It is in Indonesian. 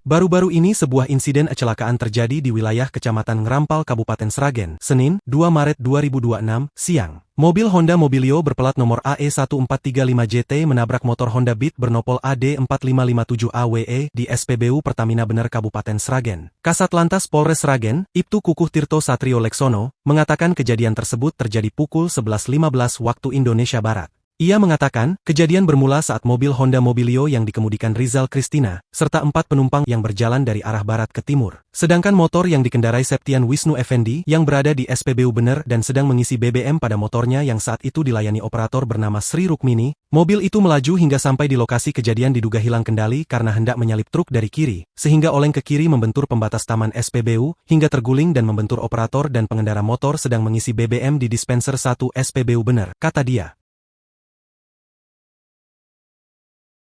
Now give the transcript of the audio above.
Baru-baru ini sebuah insiden kecelakaan terjadi di wilayah Kecamatan Ngerampal, Kabupaten Sragen, Senin, 2 Maret 2026, siang. Mobil Honda Mobilio berplat nomor AE1435JT menabrak motor Honda Beat bernopol AD4557AWE di SPBU Pertamina Bener Kabupaten Sragen. Kasat Lantas Polres Sragen, Ibtu Kukuh Tirto Satrio Leksono, mengatakan kejadian tersebut terjadi pukul 11.15 waktu Indonesia Barat. Ia mengatakan, kejadian bermula saat mobil Honda Mobilio yang dikemudikan Rizal Kristina, serta 4 penumpang yang berjalan dari arah barat ke timur. Sedangkan motor yang dikendarai Septian Wisnu Effendi yang berada di SPBU Bener dan sedang mengisi BBM pada motornya yang saat itu dilayani operator bernama Sri Rukmini, mobil itu melaju hingga sampai di lokasi kejadian diduga hilang kendali karena hendak menyalip truk dari kiri, sehingga oleng ke kiri membentur pembatas taman SPBU, hingga terguling dan membentur operator dan pengendara motor sedang mengisi BBM di dispenser 1 SPBU Bener, kata dia.